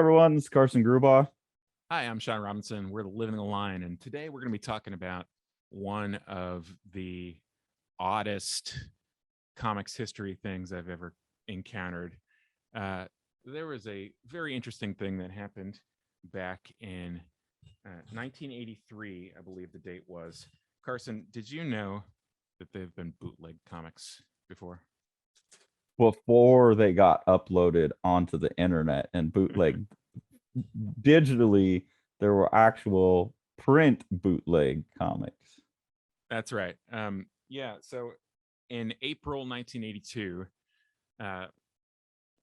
everyone. This is Carson Grubaugh. Hi, I'm Sean Robinson. We're the Living the Line, and today we're going to be talking about one of the oddest comics history things I've ever encountered. There was a very interesting thing that happened back in 1983, I believe the date was. Carson, did you know that they've been bootleg comics before? Before they got uploaded onto the internet and bootleg digitally, there were actual print bootleg comics. That's right. So in April 1982, a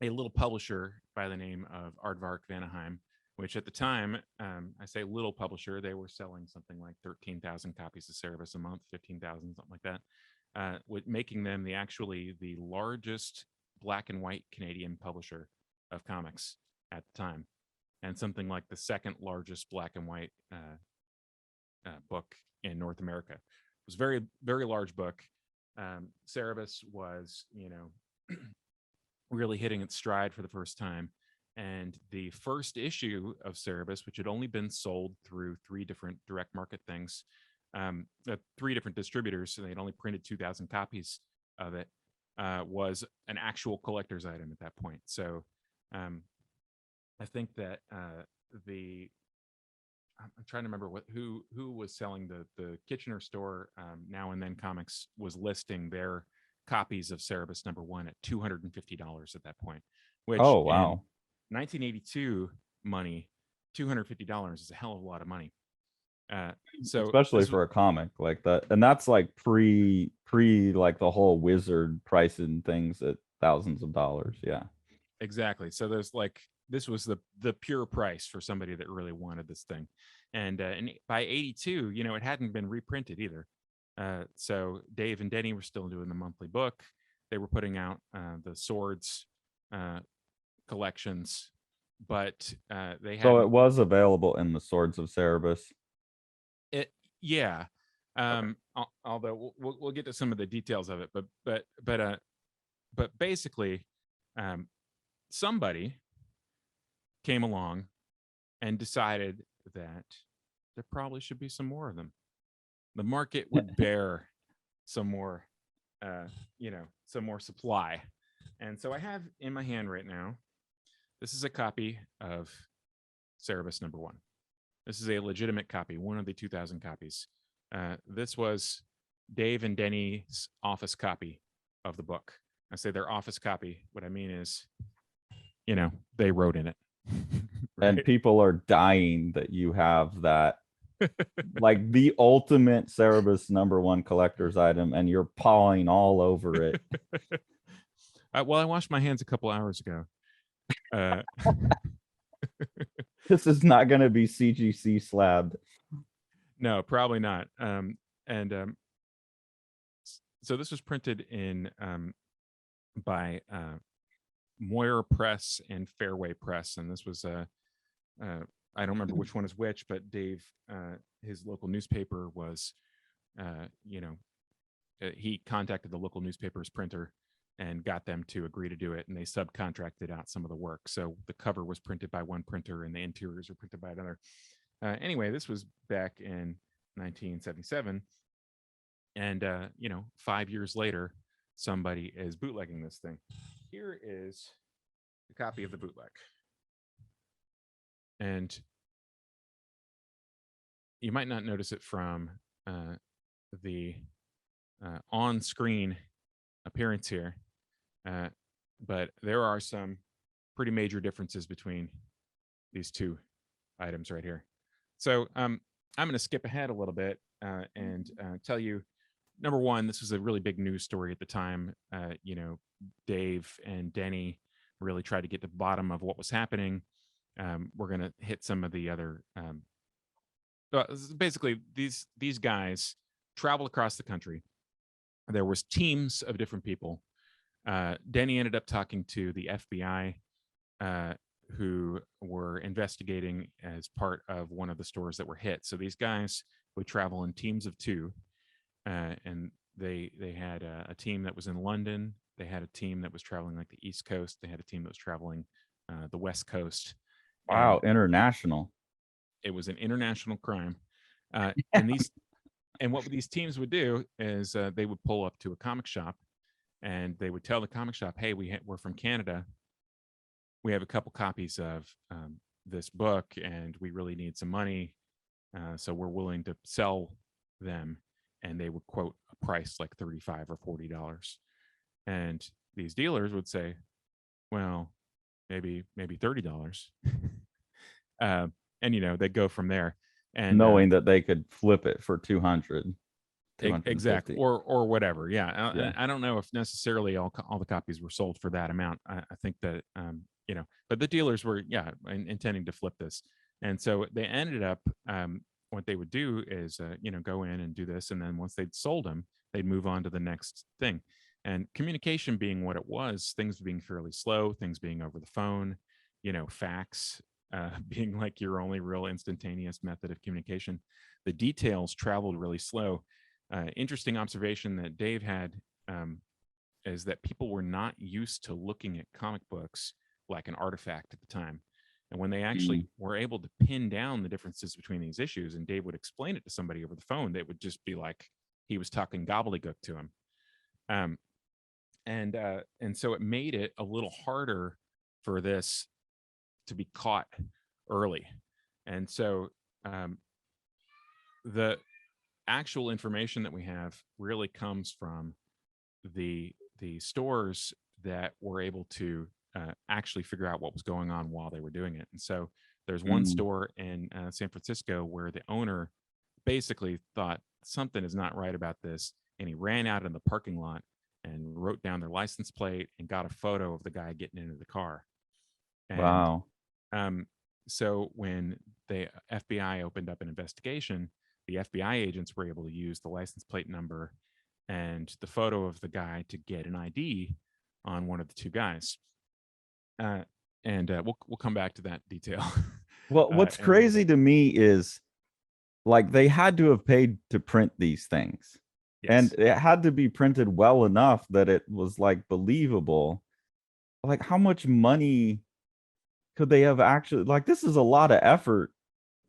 little publisher by the name of Aardvark Vanaheim, which at the time, I say little publisher, they were selling something like 13,000 copies of Cerebus a month, 15,000, something like that, with making them the largest black and white Canadian publisher of comics at the time, and something like the second largest black and white book in North America. It was very, very large book. Cerebus was, really hitting its stride for the first time. And the first issue of Cerebus, which had only been sold through three different direct market things, three different distributors, so they'd only printed 2,000 copies of it, was an actual collector's item at that point. So I think that I'm trying to remember who was selling the Kitchener store, Now and Then Comics, was listing their copies of Cerebus #1 at $250 at that point. Which, oh wow, in 1982 money, $250 is a hell of a lot of money. So especially for a comic like that, and that's like pre like the whole Wizard price and things at thousands of dollars. Yeah, exactly. So this was the pure price for somebody that really wanted this thing, and by 82, it hadn't been reprinted either. So Dave and Denny were still doing the monthly book. They were putting out the Swords collections, but they had. So it was available in the Swords of Cerebus. Yeah. Although we'll get to some of the details of it, but basically, somebody came along and decided that there probably should be some more of them. The market would bear some more, some more supply. And so I have in my hand right now, this is a copy of Cerebus #1. This is a legitimate copy, one of the 2,000 copies. This was Dave and Denny's office copy of the book. I say their office copy. What I mean is, they wrote in it. Right? And people are dying that you have that. Like the ultimate Cerebus #1 collector's item, and you're pawing all over it. Well, I washed my hands a couple hours ago. This is not going to be CGC slabbed. No, probably not. So this was printed in by Moyer Press and Fairway Press, and this was I don't remember which one is which, but Dave, his local newspaper was, he contacted the local newspaper's printer and got them to agree to do it, and they subcontracted out some of the work. So the cover was printed by one printer and the interiors were printed by another. Anyway, this was back in 1977. And, 5 years later, somebody is bootlegging this thing. Here is a copy of the bootleg. And you might not notice it from the on-screen appearance here, but there are some pretty major differences between these two items right here. So I'm going to skip ahead a little bit and tell you, number one, this was a really big news story at the time. Dave and Denny really tried to get to the bottom of what was happening. We're going to hit some of the other. Basically, these guys traveled across the country. There was teams of different people. Denny ended up talking to the FBI, who were investigating as part of one of the stores that were hit. So these guys would travel in teams of two, and they had a team that was in London. They had a team that was traveling like the East Coast. They had a team that was traveling the West Coast. Wow, And international. it was an international crime. And what these teams would do is they would pull up to a comic shop, and they would tell the comic shop, "Hey, we're from Canada. We have a couple copies of this book, and we really need some money, so we're willing to sell them." And they would quote a price like $35 or $40, and these dealers would say, "Well, maybe $30." And they'd go from there. And Knowing that they could flip it for 200, exactly, 250. or whatever. Yeah, Yeah. I don't know if necessarily all the copies were sold for that amount. I think that but the dealers were intending to flip this, and so they ended up. What they would do is go in and do this, and then once they'd sold them, they'd move on to the next thing. And communication being what it was, things being fairly slow, things being over the phone, fax being like your only real instantaneous method of communication, the details traveled really slow. Interesting observation that Dave had is that people were not used to looking at comic books like an artifact at the time. And when they actually were able to pin down the differences between these issues, and Dave would explain it to somebody over the phone, they would just be like he was talking gobbledygook to him. And so it made it a little harder for this to be caught early. And so the actual information that we have really comes from the stores that were able to actually figure out what was going on while they were doing it. And so there's one store in San Francisco where the owner basically thought something is not right about this, and he ran out in the parking lot and wrote down their license plate and got a photo of the guy getting into the car. And Wow. so when the FBI opened up an investigation, the FBI agents were able to use the license plate number and the photo of the guy to get an ID on one of the two guys. And we'll come back to that detail. Well, what's crazy to me is like they had to have paid to print these things. Yes. And it had to be printed well enough that it was like believable. Like how much money could they have actually, like this is a lot of effort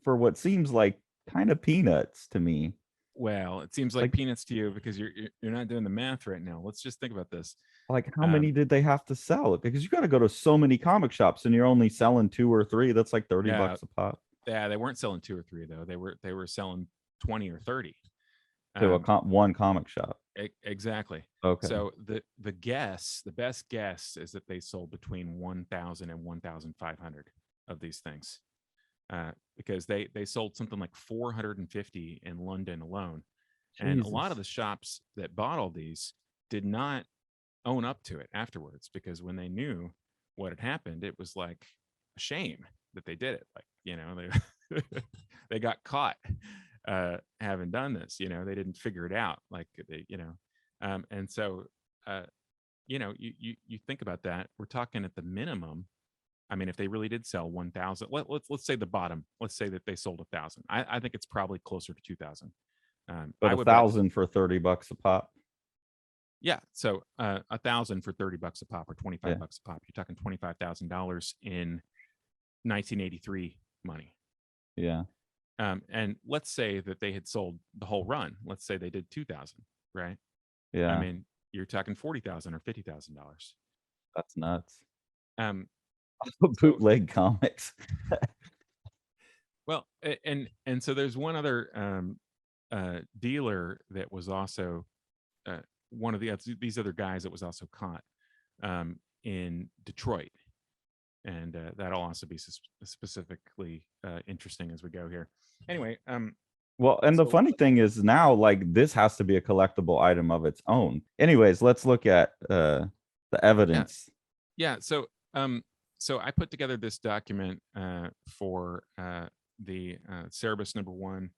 for what seems like kind of peanuts to me. Well, it seems like peanuts to you because you're not doing the math right now. Let's just think about this. Like how many did they have to sell? Because you got to go to so many comic shops and you're only selling 2 or 3. That's like $30 a pop. Yeah, they weren't selling 2 or 3 though. They were selling 20 or 30 to one comic shop. Exactly. Okay. So the best guess is that they sold between 1,000 and 1,500 of these things, because they sold something like 450 in London alone. Jesus. And a lot of the shops that bought all these did not own up to it afterwards, because when they knew what had happened, it was like a shame that they did it. Like, they got caught having done this. They didn't figure it out. Like they, and so you think about that. We're talking at the minimum. I mean, if they really did sell 1,000, let's say the bottom. Let's say that they sold 1,000. I think it's probably closer to 2,000. But 1,000 for $30 a pop. Yeah, so 1,000 for $30 a pop, or $25 a pop. You're talking $25,000 in 1983 money. Yeah. And let's say that they had sold the whole run. Let's say they did 2,000, right? Yeah. I mean, you're talking $40,000 or $50,000. That's nuts. Bootleg comics. Well, and so there's one other dealer that was also one of these other guys that was also caught in Detroit, and that'll also be specifically interesting as we go here. Anyway, well, and the funny thing is now, like, this has to be a collectible item of its own. Anyways, let's look at the evidence. Yeah. So I put together this document for the Cerebus #1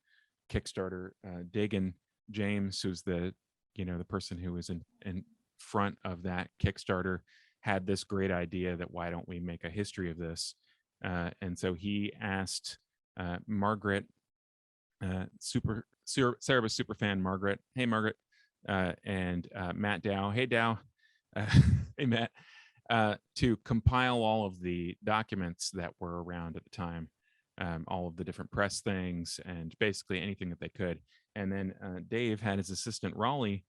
Kickstarter. Dagan James, who's the person who was in front of that Kickstarter, had this great idea that why don't we make a history of this? And so he asked Margaret, Cerebus superfan Margaret, hey Margaret, and Matt Dow, hey Dow, hey Matt, to compile all of the documents that were around at the time, all of the different press things, and basically anything that they could. And then Dave had his assistant Raleigh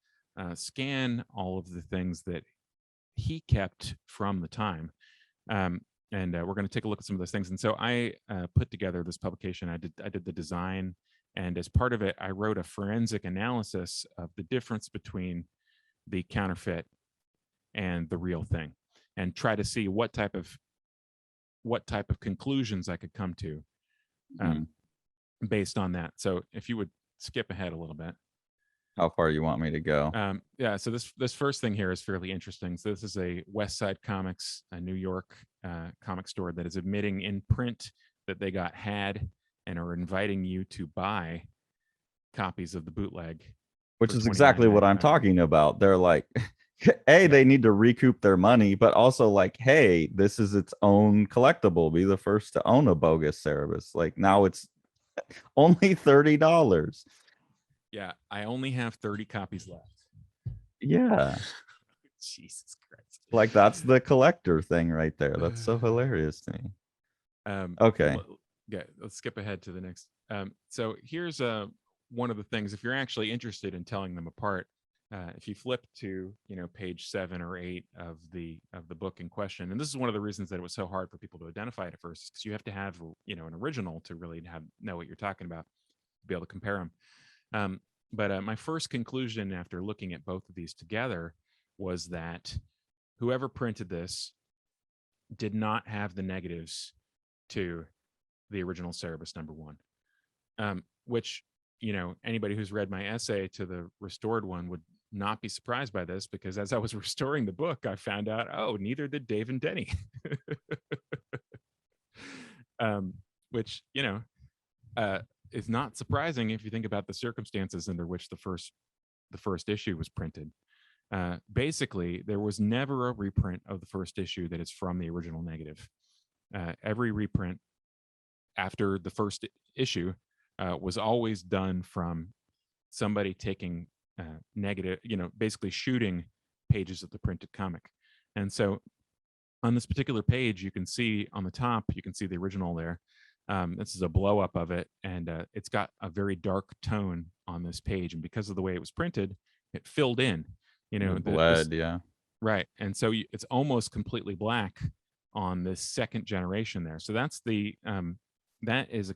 scan all of the things that he kept from the time. And we're going to take a look at some of those things. And so I put together this publication. I did the design, and as part of it, I wrote a forensic analysis of the difference between the counterfeit and the real thing, and try to see what type of conclusions I could come to based on that. So if you would skip ahead a little bit. How far you want me to go? Yeah, so this first thing here is fairly interesting. So this is a West Side Comics, a New York comic store that is admitting in print that they got had and are inviting you to buy copies of the bootleg. Which is exactly what I'm talking about. They're like, hey, they need to recoup their money, but also like, hey, this is its own collectible. Be the first to own a bogus Cerebus. Like now it's only $30. Yeah, I only have 30 copies left. Yeah. Jesus Christ. Like that's the collector thing right there. That's so hilarious to me. Okay. Yeah, let's skip ahead to the next. So here's one of the things, if you're actually interested in telling them apart, if you flip to page 7 or 8 of the book in question, and this is one of the reasons that it was so hard for people to identify it at first, because you have to have an original to really know what you're talking about, to be able to compare them. But my first conclusion after looking at both of these together was that whoever printed this did not have the negatives to the original Cerebus #1, which anybody who's read my essay to the restored one would not be surprised by this, because as I was restoring the book, I found out, neither did Dave and Denny. Which is not surprising if you think about the circumstances under which the first issue was printed. Basically, there was never a reprint of the first issue that is from the original negative. Every reprint after the first issue was always done from somebody taking negative, basically shooting pages of the printed comic. And so on this particular page, you can see on the top, you can see the original there. This is a blow up of it, and it's got a very dark tone on this page. And because of the way it was printed, it filled in, Bled, yeah. Right. And so it's almost completely black on this second generation there. So that's that is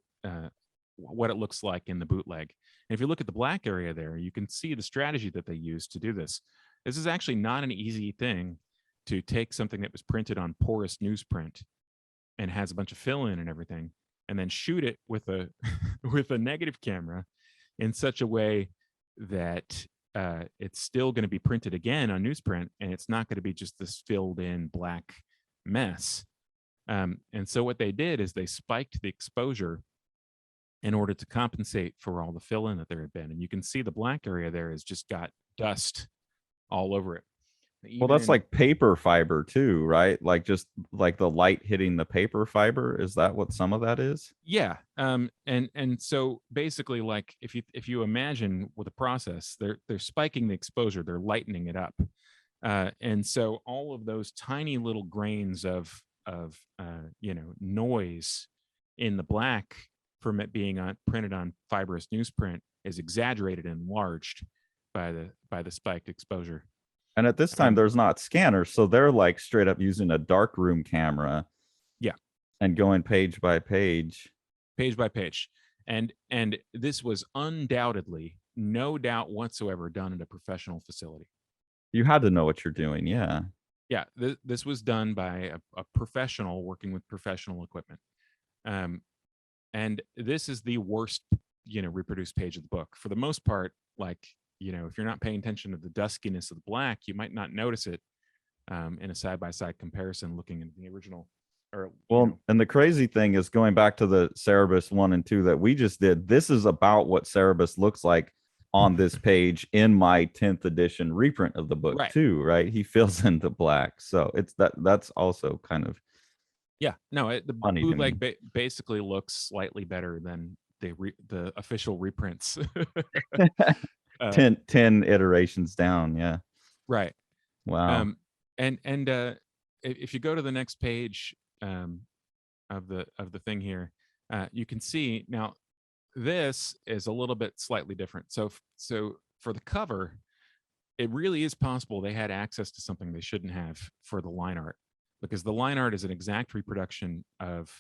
what it looks like in the bootleg. And if you look at the black area there, you can see the strategy that they used to do this. This is actually not an easy thing to take something that was printed on porous newsprint and has a bunch of fill in and everything, and then shoot it with a with a negative camera in such a way that it's still going to be printed again on newsprint, and it's not going to be just this filled in black mess. And so what they did is they spiked the exposure in order to compensate for all the fill in that there had been. And you can see the black area there has just got dust all over it. Well, that's like paper fiber too, right? Like just like the light hitting the paper fiber. Is that what some of that is? Yeah. And so basically, like if you imagine with a process, they're spiking the exposure, they're lightening it up. And so all of those tiny little grains of noise in the black from it being printed on fibrous newsprint is exaggerated and enlarged by the spiked exposure. And at this time, there's not scanners, so they're like straight up using a darkroom camera. Yeah. And going page by page. Page by page. And this was undoubtedly, no doubt whatsoever, done at a professional facility. You had to know what you're doing, yeah. Yeah, this was done by a professional working with professional equipment. And this is the worst, reproduced page of the book. For the most part, like, if you're not paying attention to the duskiness of the black, you might not notice it in a side-by-side comparison looking at the original. And the crazy thing is, going back to the Cerebus 1 and 2 that we just did, this is about what Cerebus looks like on this page in my 10th edition reprint of the book, right? Too, right? He fills in the black. So it's that's also kind of... Yeah, no, the bootleg basically looks slightly better than the official reprints. 10 iterations down, yeah. Right. Wow. And if you go to the next page of the thing here, you can see now this is a little bit slightly different. So for the cover, it really is possible they had access to something they shouldn't have for the line art, because the line art is an exact reproduction of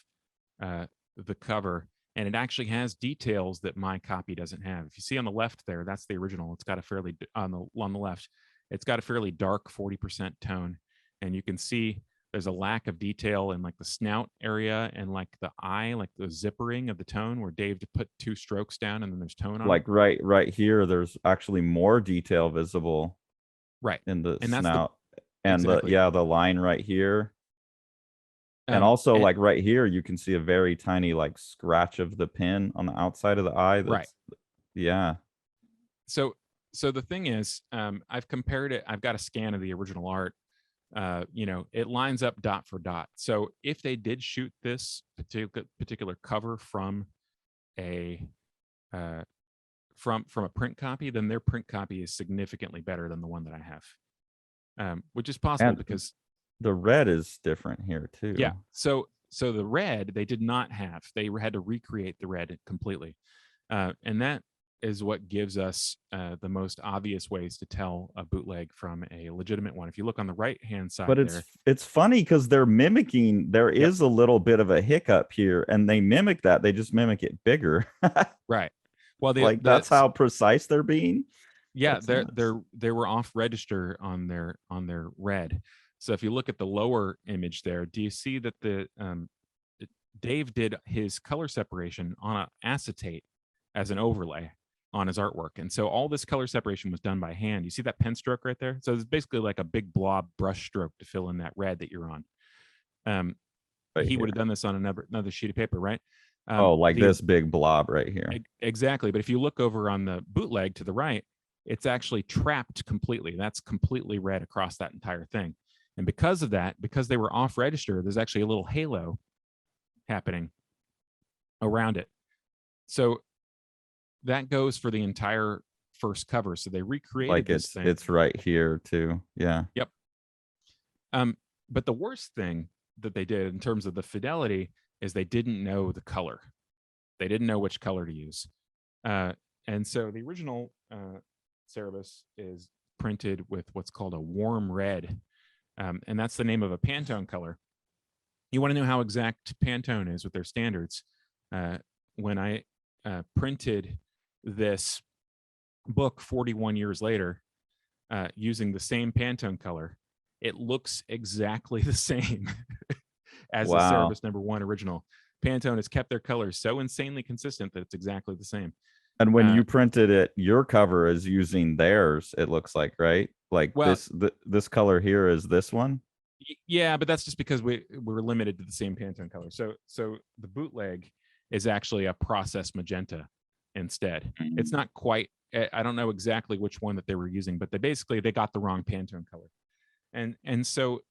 the cover, and it actually has details that my copy doesn't have. If you see on the left there, that's the original. It's got a fairly on the left, it's got a fairly dark 40% tone, and you can see there's a lack of detail in like the snout area and like the eye, like the zippering of the tone, where Dave put 2 strokes down and then there's tone on Like it. right here, there's actually more detail visible Right. in the And that's the snout, and exactly. the line right here. And also And, like right here, you can see a very tiny like scratch of the pin on the outside of the eye. right. Yeah. So the thing is, I've compared it. I've got a scan of the original art. It lines up dot for dot. So if they did shoot this particular cover from a from a print copy, then their print copy is significantly better than the one that I have, which is possible And because the red is different here too. yeah. So the red they did not have. They had to recreate the red completely, and that is what gives us the most obvious ways to tell a bootleg from a legitimate one. If you look on the right hand side But there, it's funny because they're mimicking. There yep, is a little bit of a hiccup here, and they mimic that. They just mimic it bigger. right. Well, Like that's how precise they're being. yeah, That's nuts. they were off register on their red. So if you look at the lower image there, do you see that Dave did his color separation on an acetate as an overlay on his artwork, and so all this color separation was done by hand. You see that pen stroke right there? So it's basically like a big blob brush stroke to fill in that red that you're on. Right He would here. have done this on another sheet of paper, right? Oh, like The this big blob right here. Exactly. But if you look over on the bootleg to the right, it's actually trapped completely. That's completely red across that entire thing. And because of that, because they were off register, there's actually a little halo happening around it. So that goes for the entire first cover. So they recreated Like this thing. it's right here too. Yeah. Yep. But the worst thing that they did in terms of the fidelity is they didn't know the color. They didn't know which color to use. And so the original Cerebus is printed with what's called a warm red. And that's the name of a Pantone color. You want to know how exact Pantone is with their standards? When I printed this book 41 years later using the same Pantone color, it looks exactly the same as the Wow. Cerebus #1 original. Pantone has kept their colors so insanely consistent that it's exactly the same. And when you printed it, your cover is using theirs, it looks like, right? Like well, this color here is this one. Yeah, but that's just because we're limited to the same Pantone color. So the bootleg is actually a process magenta instead. It's not quite. I don't know exactly which one that they were using, but they got the wrong Pantone color. And so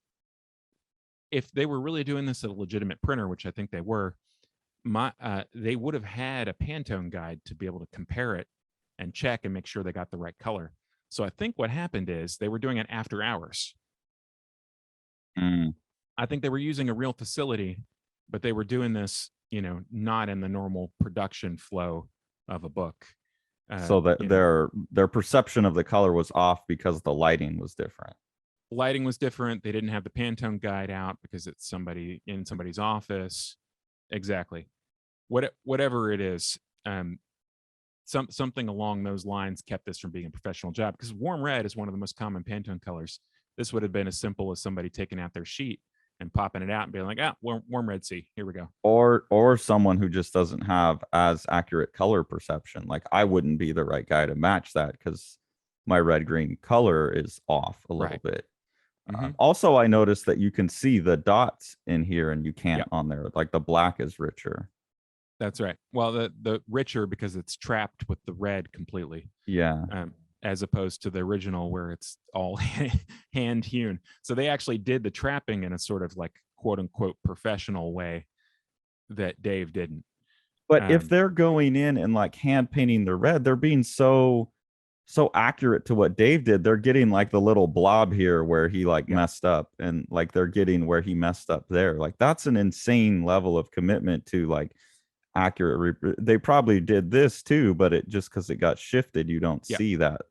if they were really doing this at a legitimate printer, which I think they were, they would have had a Pantone guide to be able to compare it and check and make sure they got the right color. So I think what happened is they were doing it after hours. I think they were using a real facility, but they were doing this, not in the normal production flow of a book. So that their perception of the color was off because the lighting was different. Lighting was different. They didn't have the Pantone guide out because it's somebody in somebody's office. Exactly. Whatever it is, something along those lines kept this from being a professional job, because warm red is one of the most common Pantone colors. This would have been as simple as somebody taking out their sheet and popping it out and being like, warm red, see, here we go. Or someone who just doesn't have as accurate color perception. Like I wouldn't be the right guy to match that because my red green color is off a little bit. Also, I noticed that you can see the dots in here and you can't on there. Like the black is richer. That's right. Well, the richer because it's trapped with the red completely. Yeah. As opposed to the original where it's all hand hewn. So they actually did the trapping in a sort of like quote unquote professional way that Dave didn't. But if they're going in and like hand painting the red, they're being so so accurate to what Dave did. They're getting like the little blob here where he like Yeah. messed up, and like they're getting where he messed up there. Like that's an insane level of commitment to like accurate. They probably did this too, but it just because it got shifted, you don't Yeah. see that.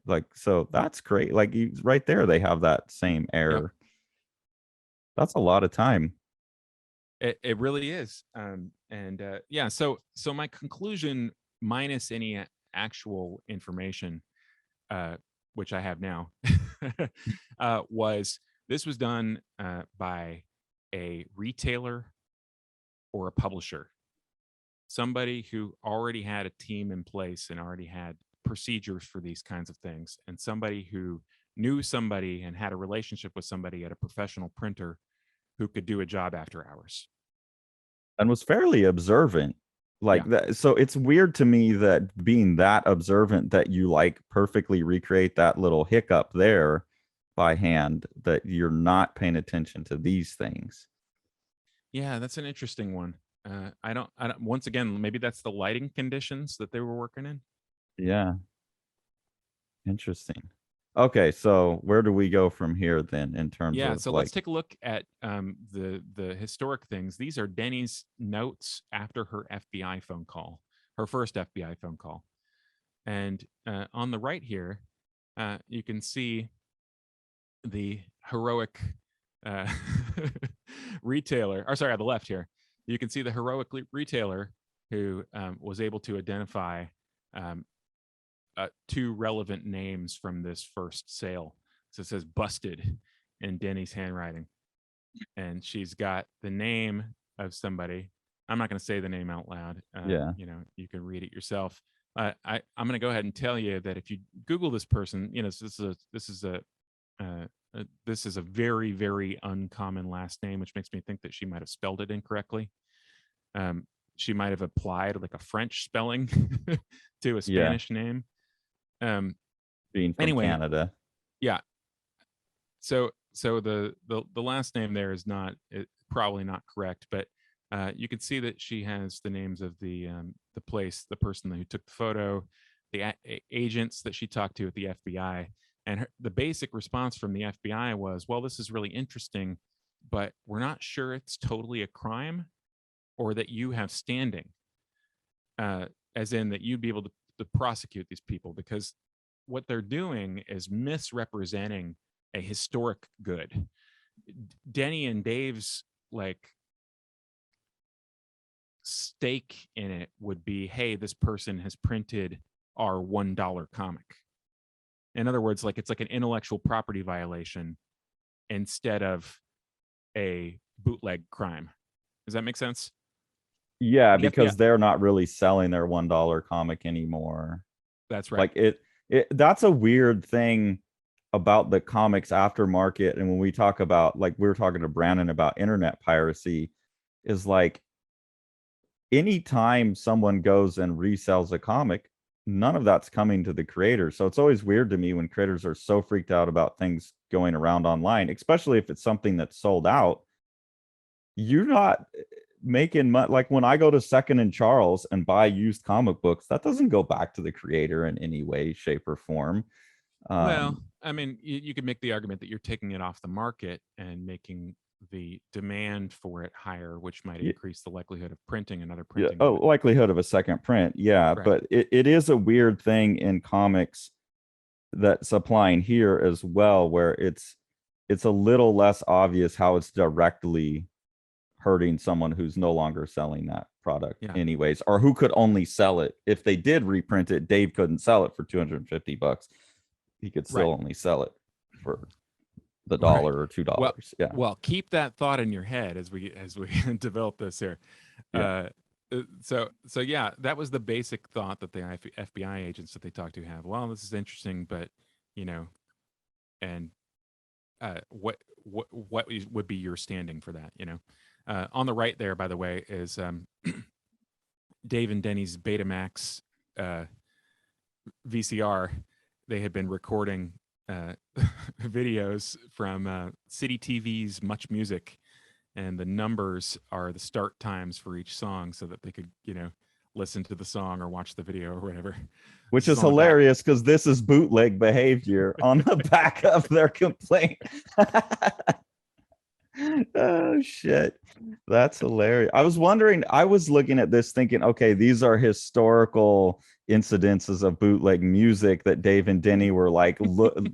Like so, that's great. Like right there, they have that same Yep. error. That's a lot of time. It really is. And yeah, so my conclusion, minus any actual information, uh, which I have now, was this was done by a retailer or a publisher, somebody who already had a team in place and already had procedures for these kinds of things, and somebody who knew somebody and had a relationship with somebody at a professional printer who could do a job after hours. And was fairly observant Yeah. like that. So it's weird to me that being that observant that you like perfectly recreate that little hiccup there by hand, that you're not paying attention to these things. Yeah, that's an interesting one. I don't, once again, maybe that's the lighting conditions that they were working in. Yeah, interesting. Okay, so where do we go from here then in terms Yeah, of so let's like, take a look at the historic things. These are Denny's notes after her FBI phone call, her first FBI phone call. And on the right here, you can see the heroic uh, retailer, or sorry, on the left here, you can see the heroic retailer who was able to identify um, two relevant names from this first sale. So it says busted in Denny's handwriting. And she's got the name of somebody. I'm not going to say the name out loud. yeah, You can read it yourself. I'm going to go ahead and tell you that if you Google this person, this is a very, very uncommon last name, which makes me think that she might have spelled it incorrectly. She might have applied like a French spelling to a yeah, Spanish name. Um, being from anyway, Canada. yeah. So the last name there is not probably not correct, but you can see that she has the names of the place, the person who took the photo, the agents that she talked to at the FBI, and the basic response from the FBI was, "Well, this is really interesting, but we're not sure it's totally a crime or that you have standing, as in that you'd be able to prosecute these people because what they're doing is misrepresenting a historic good. Denny and Dave's like stake in it would be, hey, this person has printed our $1 comic. In other words, like it's like an intellectual property violation instead of a bootleg crime. Does that make sense? Yeah, The FBI. because they're not really selling their $1 comic anymore. That's right. Like it that's a weird thing about the comics aftermarket. And when we talk about, like we were talking to Brandon about internet piracy, is like anytime someone goes and resells a comic, none of that's coming to the creator. So it's always weird to me when creators are so freaked out about things going around online, especially if it's something that's sold out. You're not making money. Like when I go to Second and Charles and buy used comic books, that doesn't go back to the creator in any way, shape, or form. Well, Um, I mean, you could make the argument that you're taking it off the market and making the demand for it higher, which might increase the likelihood of printing another yeah. printing Oh, of it. likelihood of a second print. Yeah. Right. But it is a weird thing in comics that's applying here as well, where it's a little less obvious how it's directly hurting someone who's no longer selling that product Yeah. anyways, or who could only sell it. If they did reprint it, Dave couldn't sell it for $250. He could still Right. only sell it for the Right. dollar or two Well, dollars. Yeah. well, keep that thought in your head as we develop this here. Yeah. So yeah, that was the basic thought that the FBI agents that they talked to have. Well, this is interesting, but you know, and what would be your standing for that? On the right there, by the way, is Dave and Denny's Betamax uh, VCR. They had been recording uh, videos from City TV's Much Music, and the numbers are the start times for each song, so that they could, listen to the song or watch the video or whatever. Which This is on the back. hilarious because this is bootleg behavior on the back of their complaint. Oh shit, that's hilarious. I was wondering, I was looking at this thinking, okay, these are historical incidences of bootleg music that Dave and Denny were like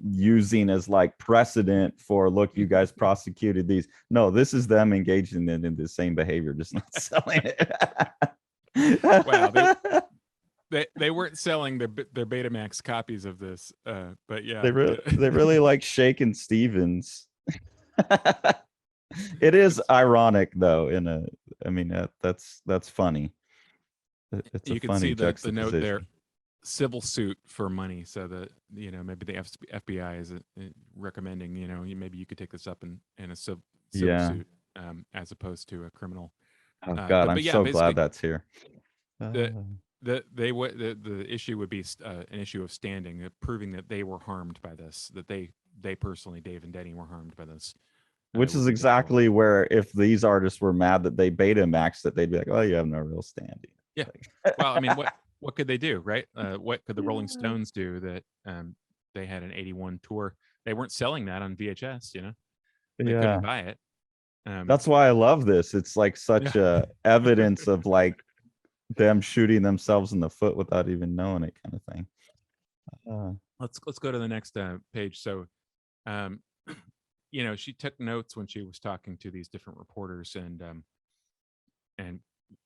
using as like precedent for, look, you guys prosecuted these. No, this is them engaging in the same behavior, just not selling it. Wow, they weren't selling their Betamax copies of this, but yeah, they really like Shakin' Stevens. It is ironic though. I mean, that's funny. It's a you can funny see the juxtaposition. note there, civil suit for money. So that maybe the FBI is recommending maybe you could take this up in a civil suit as opposed to a criminal. Oh God, I'm so glad that's here. The issue would be an issue of standing, proving that they were harmed by this, that they personally, Dave and Denny, were harmed by this. Which is exactly where, if these artists were mad that they Betamaxed it, they'd be like, "Oh, you have no real standing." Yeah. Well, I mean, what could they do, right? What could the Rolling Stones do that they had an '81 tour? They weren't selling that on VHS, They couldn't buy it. That's why I love this. It's like such a evidence of like them shooting themselves in the foot without even knowing it, kind of thing. Let's go to the next page. So, she took notes when she was talking to these different reporters, and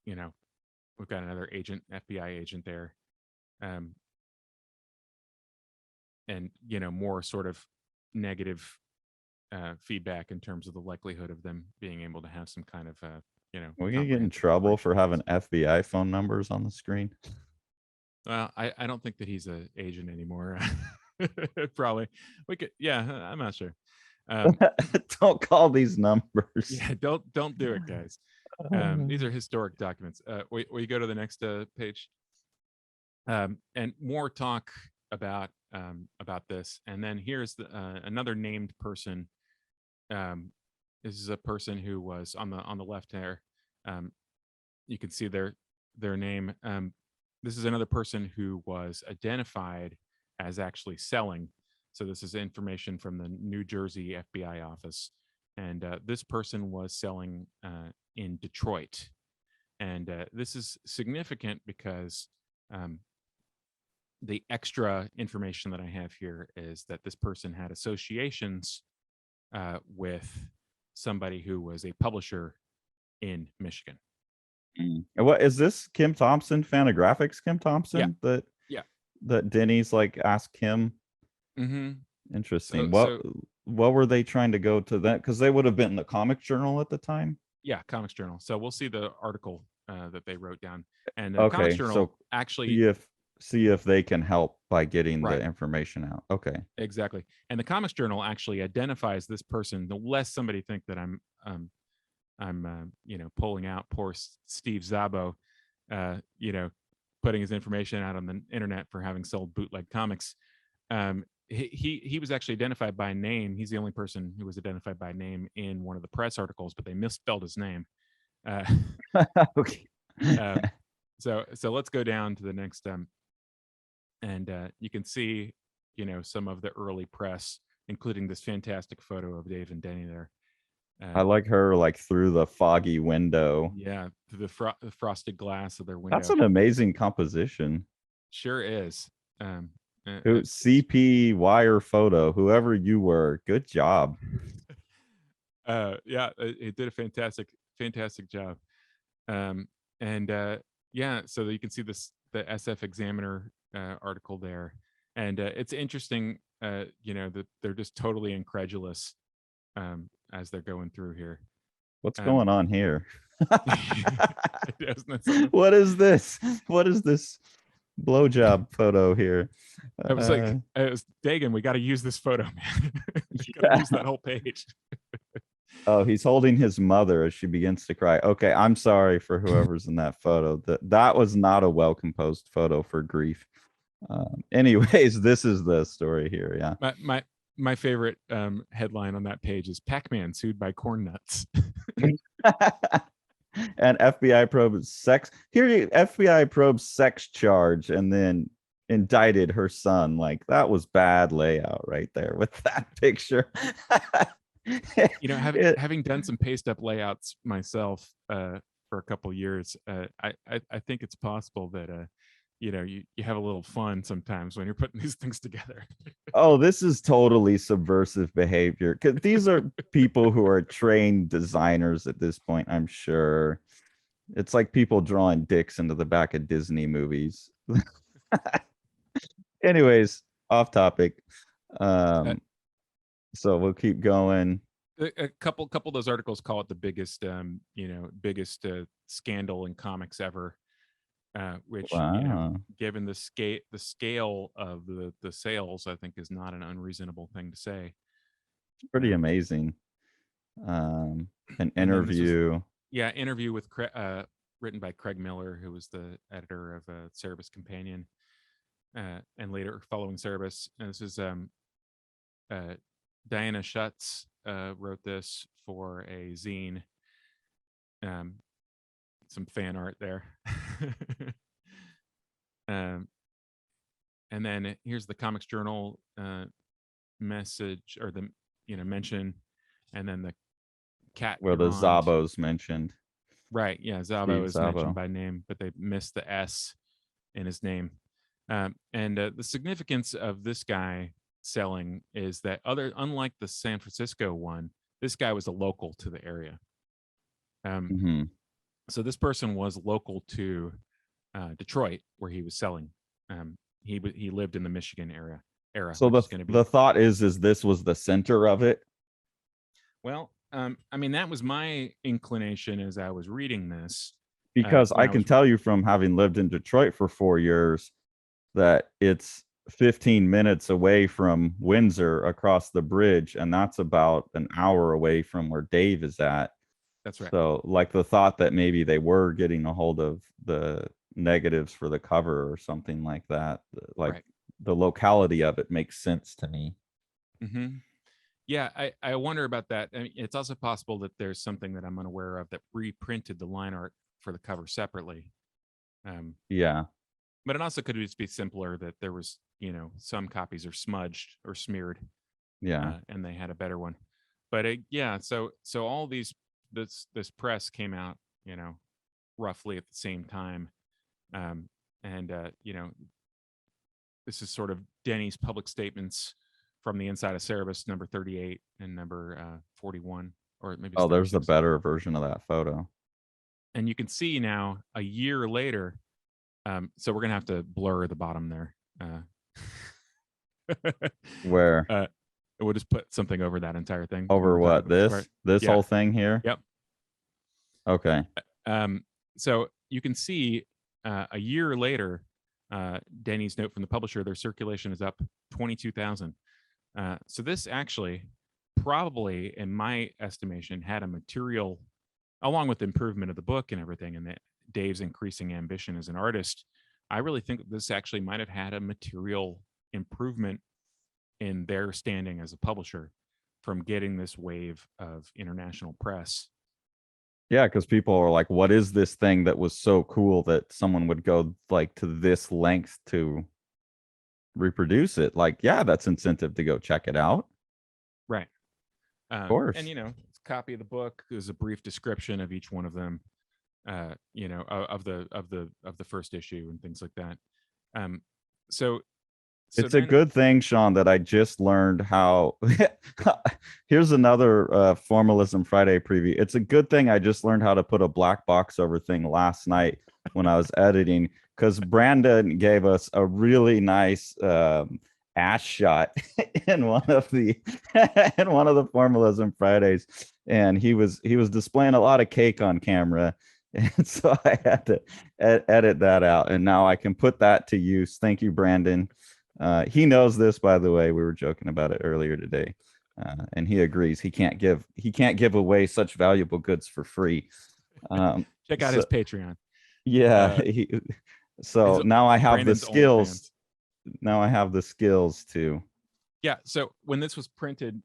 we've got another FBI agent there, and more sort of negative feedback in terms of the likelihood of them being able to have some kind of We're gonna get in trouble for having FBI phone numbers on the screen. Well, I don't think that he's an agent anymore. Probably we could. Yeah, I'm not sure. Don't call these numbers. Yeah, don't do it, guys. These are historic documents. We go to the next page, and more talk about this. And then here's another named person. This is a person who was on the left there. You can see their name. This is another person who was identified as actually selling. So this is information from the New Jersey FBI office. And this person was selling in Detroit. And this is significant because the extra information that I have here is that this person had associations with somebody who was a publisher in Michigan. What is this? Kim Thompson, Fantagraphics Kim Thompson? Yeah. That Denny's like asked him. Mm-hmm. Interesting. What were they trying to go to that? Because they would have been in the Comics Journal at the time. Yeah, Comics Journal. So we'll see the article that they wrote down. And okay, Comics Journal so actually see if they can help by getting the information out. Okay. Exactly. And the Comics Journal actually identifies this person, the less somebody think that I'm pulling out poor Steve Szabo, putting his information out on the internet for having sold bootleg comics. He was actually identified by name. He's the only person who was identified by name in one of the press articles, but they misspelled his name. Okay. So let's go down to the next, and you can see, some of the early press, including this fantastic photo of Dave and Denny there. I like her like through the foggy window. Yeah, through the frosted glass of their window. That's an amazing composition. Sure is. CP wire photo, whoever you were, good job. Yeah, it did a fantastic job. So you can see the SF Examiner article there, and it's interesting, that they're just totally incredulous as they're going through here. What's going on here? What is this? What is this blowjob photo here? I was like, Dagan, we got to use this photo, man. You got to use that whole page. Oh, he's holding his mother as she begins to cry. Okay, I'm sorry for whoever's in that photo. That was not a well-composed photo for grief. Anyways, this is the story here. Yeah. My favorite headline on that page is Pac-Man sued by corn nuts. And FBI probes sex. Here, FBI probes sex charge, and then indicted her son. Like that was bad layout right there with that picture. You know, It- having done some paste up layouts myself for a couple years, I think it's possible that you know, you have a little fun sometimes when you're putting these things together. oh, this is totally subversive behavior because these are people who are trained designers at this point, I'm sure. It's like people drawing dicks into the back of Disney movies. Anyways, off topic. Uh, So we'll keep going. a couple of those articles call it the biggest you know, biggest scandal in comics ever, which, you know, Wow. given the scale of the sales, I think is not an unreasonable thing to say. Pretty Um, amazing. An and then this was, interview. yeah, interview with written by Craig Miller, who was the editor of Cerebus Companion, and later following Cerebus. And this is Diana Schutz wrote this for a zine. Some fan art there. And then here's the Comics Journal message, or the, you know, mention, and then the cat Where the Durand. Zabos mentioned. Right, yeah, Steve Zabo is mentioned Zabo. by name, but they missed the S in his name. And the significance of this guy selling is that unlike the San Francisco one, this guy was a local to the area. Mhm. So this person was local to Detroit, where he was selling. He lived in the Michigan era, So which is going to be, the thought is this was the center of it. well, I mean, that was my inclination as I was reading this. Because When I can tell you from having lived in Detroit for 4 years that it's 15 minutes away from Windsor across the bridge, and that's about an hour away from where Dave is at. That's right. So, like the thought that maybe they were getting a hold of the negatives for the cover or something like that, like Right. the locality of it makes sense to me. Mm-hmm. Yeah, I wonder about that. I mean, it's also possible that there's something that I'm unaware of that reprinted the line art for the cover separately. Yeah. But it also could just be simpler that there was, you know, some copies are smudged or smeared, Yeah. and they had a better one. But yeah, so all this press came out, you know, roughly at the same time, and you know, this is sort of Denny's public statements from the inside of Cerebus, number 38 and number 41, or maybe it's Oh, there's the 36. better version of that photo. And you can see now a year later. So we're gonna have to blur the bottom there. Where? We'll just put something over that entire thing. Over what? This Yeah. whole thing here? Yep. Okay. So you can see a year later, Denny's note from the publisher, their circulation is up 22,000. So this actually probably, in my estimation, had a material, along with the improvement of the book and everything, and Dave's increasing ambition as an artist. I really think that this actually might have had a material improvement in their standing as a publisher from getting this wave of international press. Yeah, because people are like, what is this thing that was so cool that someone would go like to this length to reproduce it? Like, yeah, that's incentive to go check it out. Right. Of course. And, you know, copy of the book. There's a brief description of each one of them, you know, of the first issue and things like that. So it's a good thing, Sean, that I just learned how. Here's another Formalism Friday preview. It's a good thing I just learned how to put a black box over thing last night when I was editing, because Brandon gave us a really nice ass shot in one of the Formalism Fridays, and he was displaying a lot of cake on camera. And so I had to edit that out, and now I can put that to use. Thank you, Brandon. He knows this, by the way. We were joking about it earlier today, and he agrees. He can't give away such valuable goods for free. Check out his Patreon. Yeah. So now I have Brandon's the skills. Now I have the skills to. Yeah. So when this was printed,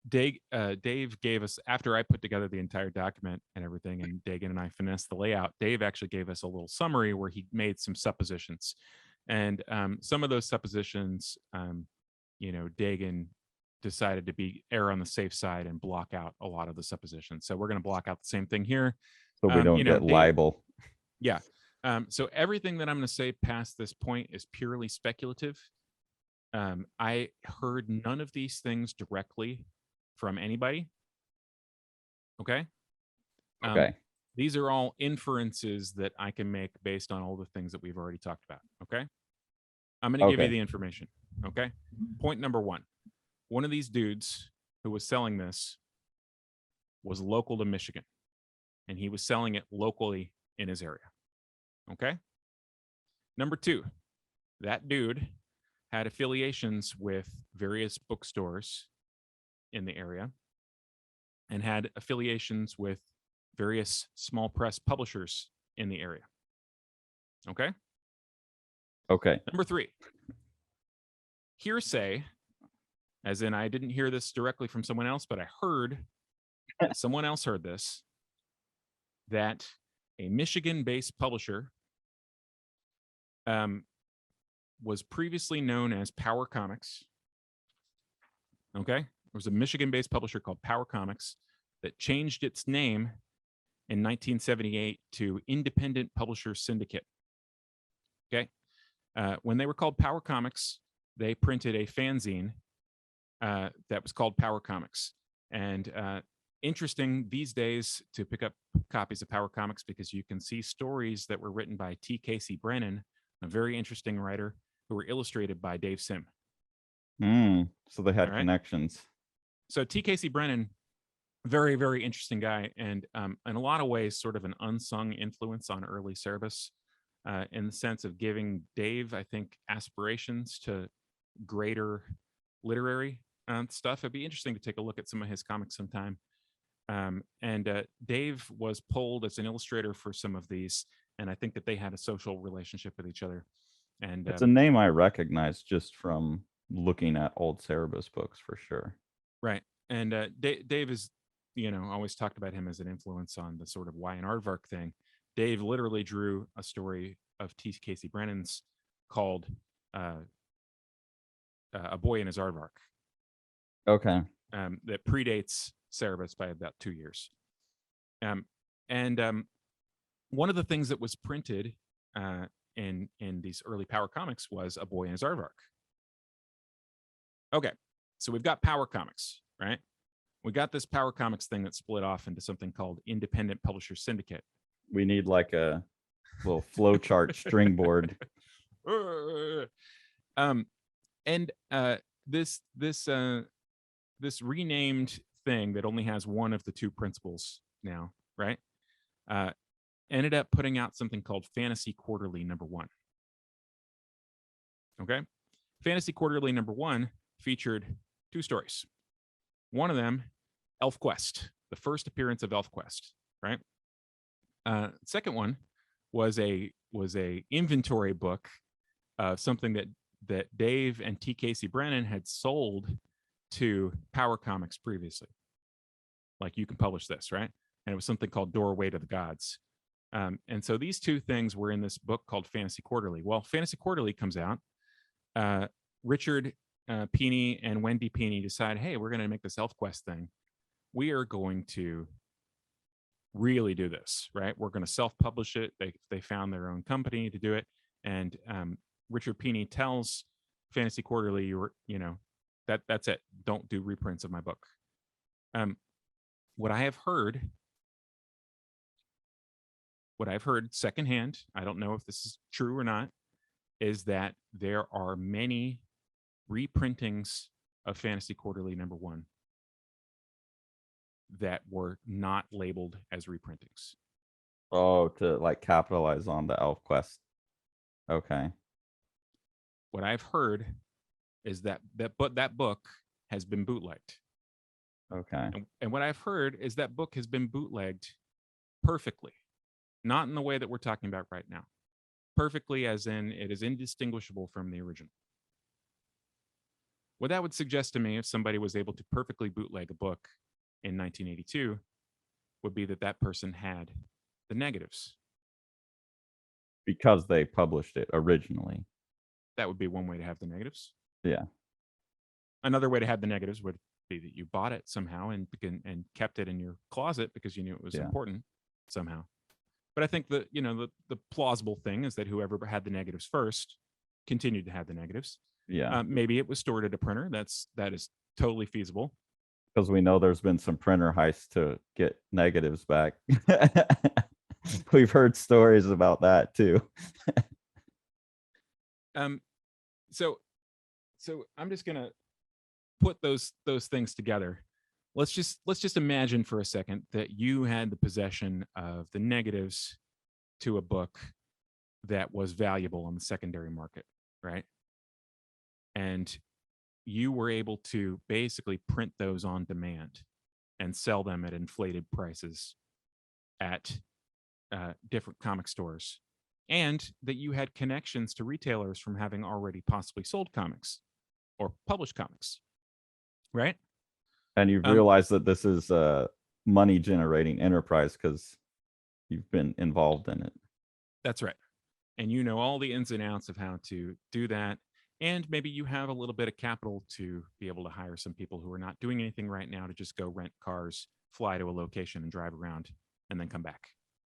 Dave gave us, after I put together the entire document and everything, and Dagan and I finessed the layout, Dave actually gave us a little summary where he made some suppositions. And some of those suppositions, Dagan decided to err on the safe side and block out a lot of the suppositions. So we're going to block out the same thing here. So we don't get libel. Yeah. So everything that I'm going to say past this point is purely speculative. I heard none of these things directly from anybody. Okay. Okay. These are all inferences that I can make based on all the things that we've already talked about. Okay. I'm going to give you the information. Okay. Point number one. One of these dudes who was selling this was local to Michigan, and he was selling it locally in his area. Okay. Number two, that dude had affiliations with various bookstores in the area and had affiliations with various small press publishers in the area. Okay. Okay. Number three, hearsay, as in I didn't hear this directly from someone else, but I heard that someone else heard this, that a Michigan-based publisher was previously known as Power Comics. Okay. There was a Michigan-based publisher called Power Comics that changed its name in 1978 to Independent Publisher Syndicate. Okay. When they were called Power Comics, they printed a fanzine that was called Power Comics. And interesting these days to pick up copies of Power Comics because you can see stories that were written by T. Casey Brennan, a very interesting writer, who were illustrated by Dave Sim. So they had connections. So T. Casey Brennan, very, very interesting guy, and in a lot of ways, sort of an unsung influence on early Cerebus, in the sense of giving Dave, I think, aspirations to greater literary stuff. It'd be interesting to take a look at some of his comics sometime. And Dave was pulled as an illustrator for some of these, and I think that they had a social relationship with each other. And it's a name I recognize just from looking at old Cerebus books for sure. Right. And Dave is, always talked about him as an influence on the sort of why an aardvark thing. Dave literally drew a story of T. Casey Brennan's called A Boy and His Aardvark. Okay. That predates Cerebus by about 2 years. And one of the things that was printed in these early Power Comics was A Boy and His Aardvark. Okay, so we've got Power Comics, right? We got this Power Comics thing that split off into something called Independent Publisher Syndicate. We need like a little flowchart string board. This renamed thing that only has one of the two principals now, right? Ended up putting out something called Fantasy Quarterly #1. Okay, Fantasy Quarterly #1 featured 2 stories. One of them, Elf Quest, the first appearance of Elf Quest, right? Second one was a inventory book of something that Dave and T. Casey Brennan had sold to Power Comics previously. Like, you can publish this, right? And it was something called Doorway to the Gods. And so these 2 things were in this book called Fantasy Quarterly. Well, Fantasy Quarterly comes out. Richard Peeney and Wendy Peeney decide, hey, we're going to make this ElfQuest thing. We are going to really do this, right? We're going to self-publish it. They found their own company to do it. And Richard Peeney tells Fantasy Quarterly, that's it. Don't do reprints of my book. What I've heard secondhand, I don't know if this is true or not, is that there are many reprintings of Fantasy Quarterly #1 that were not labeled as reprintings. Oh, to like capitalize on the ElfQuest. Okay. What I've heard is that book has been bootlegged. Okay. And what I've heard is that book has been bootlegged perfectly, not in the way that we're talking about right now. Perfectly, as in it is indistinguishable from the original. What that would suggest to me, if somebody was able to perfectly bootleg a book in 1982, would be that that person had the negatives. Because they published it originally. That would be one way to have the negatives. Yeah. Another way to have the negatives would be that you bought it somehow and kept it in your closet because you knew it was important somehow. But I think that, the plausible thing is that whoever had the negatives first continued to have the negatives. Yeah. Maybe it was stored at a printer. That is totally feasible. Because we know there's been some printer heists to get negatives back. We've heard stories about that too. So I'm just gonna put those things together. Let's just imagine for a second that you had the possession of the negatives to a book that was valuable on the secondary market, right? And you were able to basically print those on demand and sell them at inflated prices at different comic stores, and that you had connections to retailers from having already possibly sold comics or published comics, right? And you've realized that this is a money generating enterprise because you've been involved in it. That's right. And you know all the ins and outs of how to do that. And maybe you have a little bit of capital to be able to hire some people who are not doing anything right now to just go rent cars, fly to a location and drive around and then come back,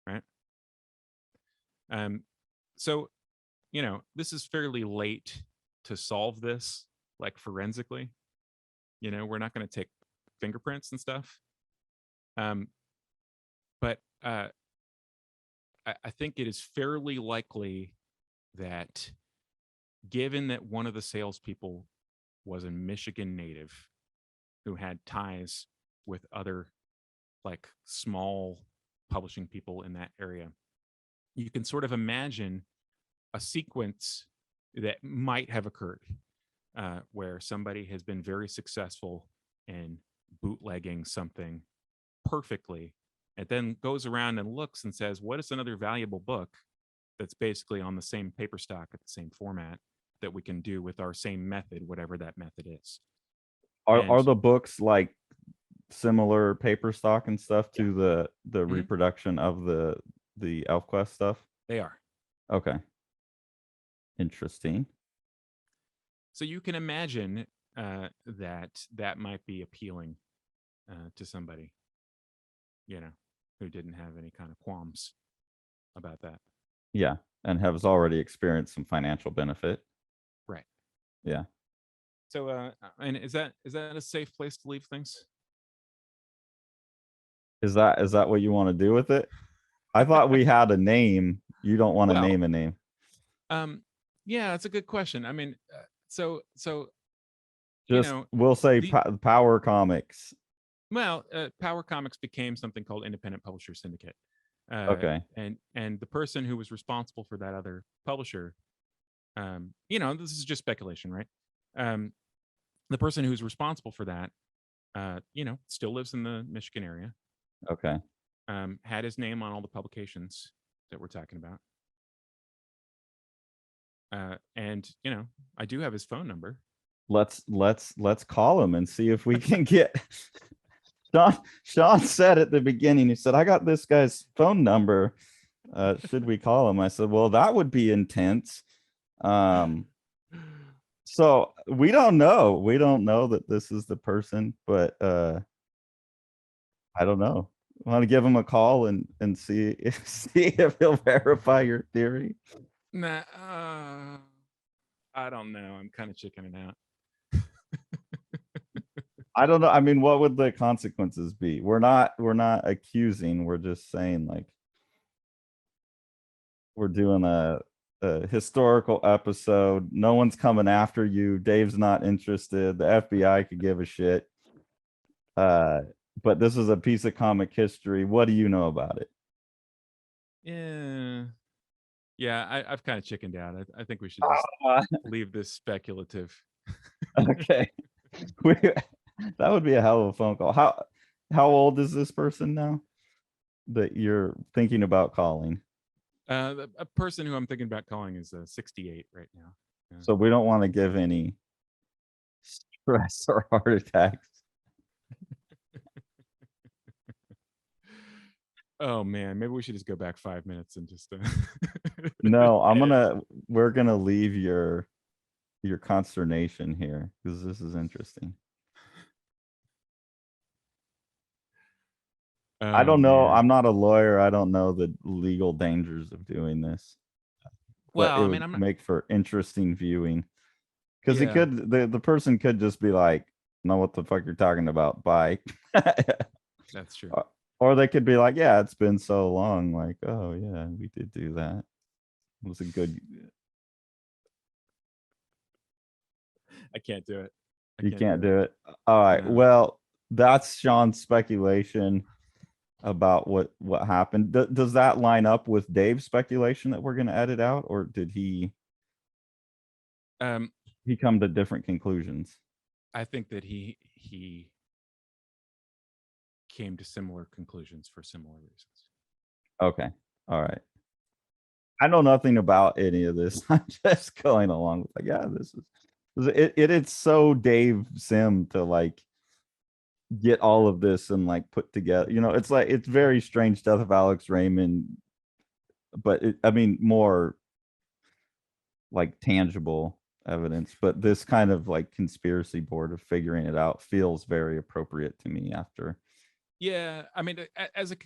right? So, this is fairly late to solve this, like forensically. We're not going to take fingerprints and stuff. But I think it is fairly likely that, given that one of the salespeople was a Michigan native who had ties with other like small publishing people in that area, you can sort of imagine a sequence that might have occurred where somebody has been very successful in bootlegging something perfectly and then goes around and looks and says, what is another valuable book that's basically on the same paper stock at the same format that we can do with our same method, whatever that method is? Are the books like similar paper stock and stuff to the reproduction of the ElfQuest stuff? They are. Okay. Interesting. So you can imagine that might be appealing to somebody, who didn't have any kind of qualms about that. Yeah, and has already experienced some financial benefit. Right. Yeah. So, and is that a safe place to leave things? Is that what you want to do with it? I thought we had a name. You don't want to name a name. Yeah, that's a good question. I mean, so just we'll say Power Comics. Well, Power Comics became something called Independent Publisher Syndicate. Okay. And the person who was responsible for that other publisher, this is just speculation, right? The person who's responsible for that, still lives in the Michigan area. Okay. Had his name on all the publications that we're talking about. And I do have his phone number. Let's call him and see if we can get Sean said at the beginning, he said, I got this guy's phone number. Should we call him? I said, well, that would be intense. So we don't know. We don't know that this is the person, but I don't know. Want to give him a call and see if he'll verify your theory? Nah, I don't know. I'm kind of chickening out. I don't know. I mean, what would the consequences be? We're not accusing. We're just saying, like, we're doing a historical episode. No one's coming after you. Dave's not interested. The FBI could give a shit. But this is a piece of comic history. What do you know about it? Yeah, I've kind of chickened out. I think we should just leave this speculative. Okay. That would be a hell of a phone call. How old is this person now that you're thinking about calling? A person who I'm thinking about calling is 68 right now. Yeah. So we don't want to give any stress or heart attacks. Oh man, maybe we should just go back 5 minutes and just. No, we're gonna leave your consternation here because this is interesting. I Oh, don't know. man. I'm not a lawyer. I don't know the legal dangers of doing this, but Well, it I mean, would I'm not. make for interesting viewing. Because he Yeah, could, the person could just be like, "Know what the fuck you're talking about?" Bye. that's true. Or they could be like, "Yeah, it's been so long." Like, "Oh yeah, we did do that. It was a good." I can't do it. I You can't can't do it. do it. All right. No. Well, that's Sean's speculation about what happened. Does that line up with Dave's speculation that we're going to edit out, or did Um, he come to different conclusions? I think that he came to similar conclusions for similar reasons. Okay. All right. I know nothing about any of this. I'm just going along with like, yeah, this is it's so Dave Sim to like get all of this and like put together. It's like it's very strange stuff of Alex Raymond, but I mean more like tangible evidence. But this kind of like conspiracy board of figuring it out feels very appropriate to me after. Yeah, I mean, as a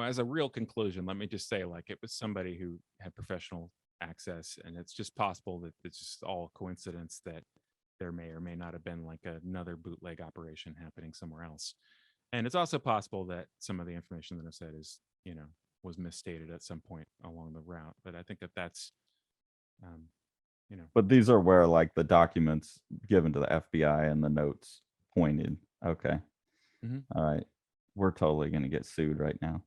as a real conclusion, let me just say, like, it was somebody who had professional access, and it's just possible that it's just all coincidence that there may or may not have been like another bootleg operation happening somewhere else. And it's also possible that some of the information that I said is, was misstated at some point along the route. But I think that that's, um, But these are where like the documents given to the FBI and the notes pointed. Okay. Mhm. All right. We're totally gonna get sued right now.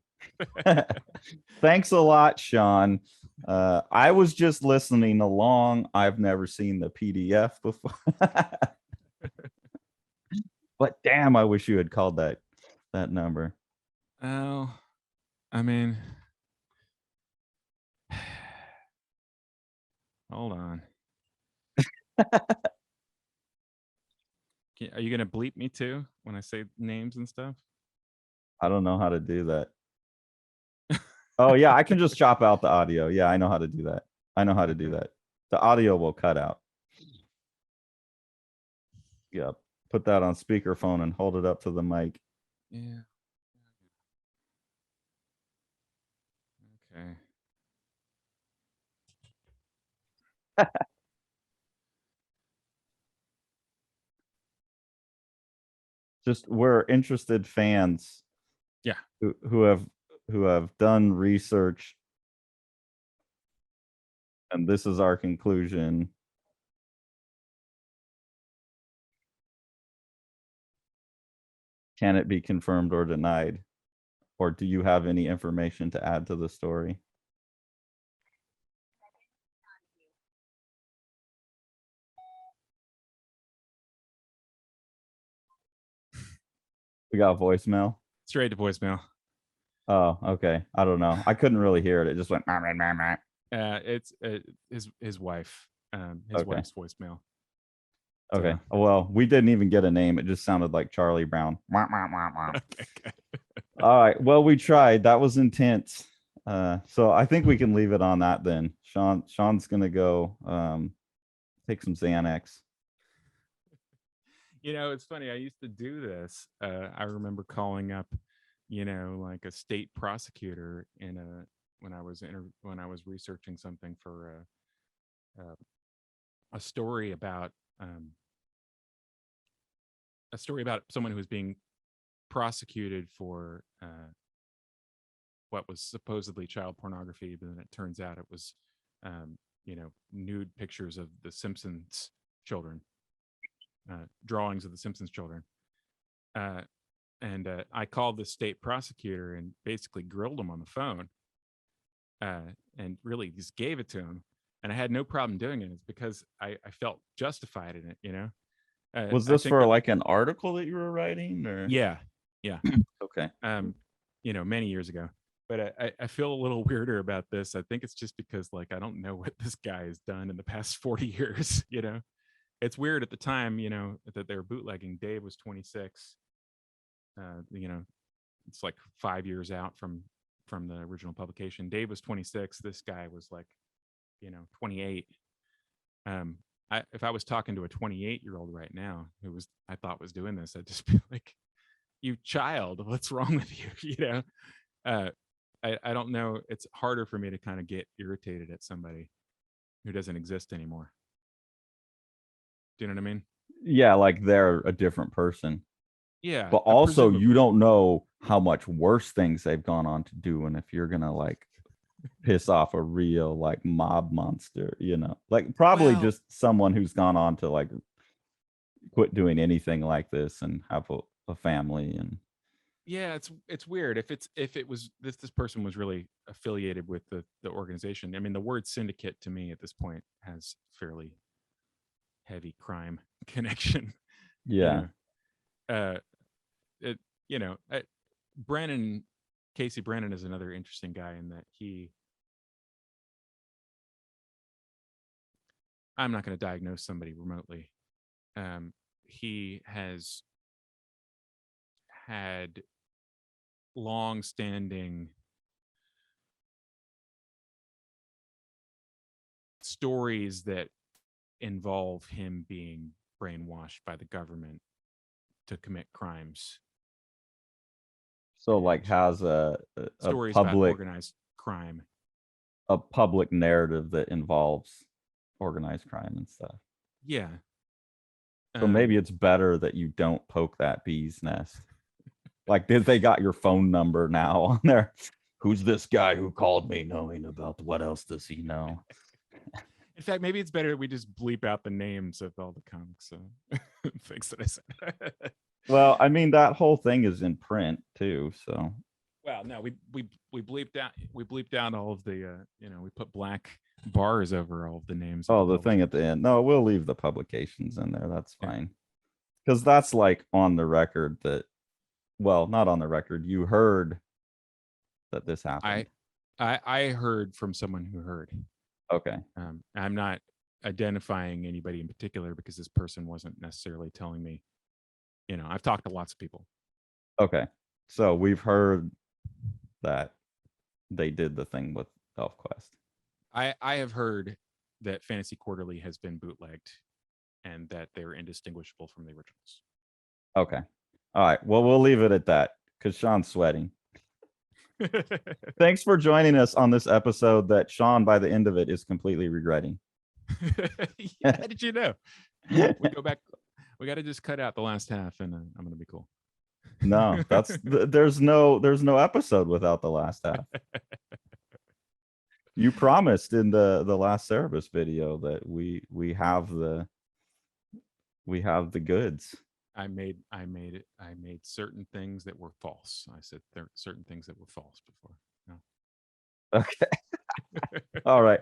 Thanks a lot, Sean. I was just listening along. I've never seen the PDF before. But damn, I wish you had called that number. Oh, I mean, hold on. Are you gonna bleep me too when I say names and stuff? I don't know how to do that. Oh yeah, I can just chop out the audio. Yeah, I know how to do that. I know how to do Okay. that. The audio will cut out. Yep. Put that on speakerphone and hold it up to the mic. Yeah. Okay. Just we're interested fans Yeah. who have done research, and this is our conclusion. Can it be confirmed or denied? Or do you have any information to add to the story? We got voicemail. Straight to voicemail. Oh, okay. I don't know. I couldn't really hear it. It just went. Meh, meh, meh, meh. It's his wife. His Okay. wife's voicemail. Okay. So. Well, we didn't even get a name. It just sounded like Charlie Brown. Wah, wah, wah, wah. Okay. Good. All right. Well, we tried. That was intense. So I think we can leave it on that then. Sean's gonna go take some Xanax. It's funny. I used to do this. I remember calling up, like a state prosecutor when I was researching something for a story about someone who was being prosecuted for what was supposedly child pornography, but then it turns out it was, nude pictures of the Simpsons children, drawings of the Simpsons children. And I called the state prosecutor and basically grilled him on the phone, and really just gave it to him. And I had no problem doing it. It's because I felt justified in it. Was I this think for that, like an article that you were writing, or? yeah, yeah. Okay. Many years ago. But I feel a little weirder about this. I think it's just because like I don't know what this guy has done in the past 40 years, it's weird at the time, that they were bootlegging. Dave was 26. It's like 5 years out from the original publication. Dave was 26. This guy was like, 28. If I was talking to a 28-year-old right now I thought was doing this, I'd just be like, "You child, what's wrong with you?" I don't know. It's harder for me to kind of get irritated at somebody who doesn't exist anymore. Do you know what I mean? Yeah, like they're a different person. Yeah. But also, you presumably. don't know how much worse things they've gone on to do, and if you're gonna like piss off a real like mob monster, like probably Well, just someone who's gone on to like quit doing anything like this and have a family. And yeah, it's weird. If it was this person was really affiliated with the organization. I mean, the word syndicate to me at this point has fairly heavy crime connection. You yeah, know, uh, it Brennan Casey Brennan is another interesting guy in that I'm not going to diagnose somebody remotely. He has had long-standing stories that involve him being brainwashed by the government to commit crimes. so And like has a stories about public organized crime. narrative that involves organized crime and stuff. Yeah. So maybe it's better that you don't poke that bee's nest. Like, did they got your phone number now on there? Who's this guy who called me knowing about what else does he know? In fact, maybe it's better that we just bleep out the names of all the comics things that I said. Well, I mean, that whole thing is in print too. So, well, no, we bleeped out all of the we put black bars over all of the names of the the thing at the publishers. end. No, we'll leave the publications in there. That's Yeah. fine. Because that's like on the record that, well, not on the record. You heard that this happened. I heard from someone who heard. Okay. I'm not identifying anybody in particular because this person wasn't necessarily telling me. I've talked to lots of people. Okay. So we've heard that they did the thing with ElfQuest. I have heard that Fantasy Quarterly has been bootlegged and that they're indistinguishable from the originals. Okay. All right. Well, we'll leave it at that because Sean's sweating. Thanks for joining us on this episode that Sean, by the end of it, is completely regretting. How did you know? We go back. We got to just cut out the last half, and I'm gonna be cool. No, there's no episode without the last half. You promised in the last Cerebus video that we have the goods. I made certain things that were false. I said certain things that were false before. No. Okay. All right.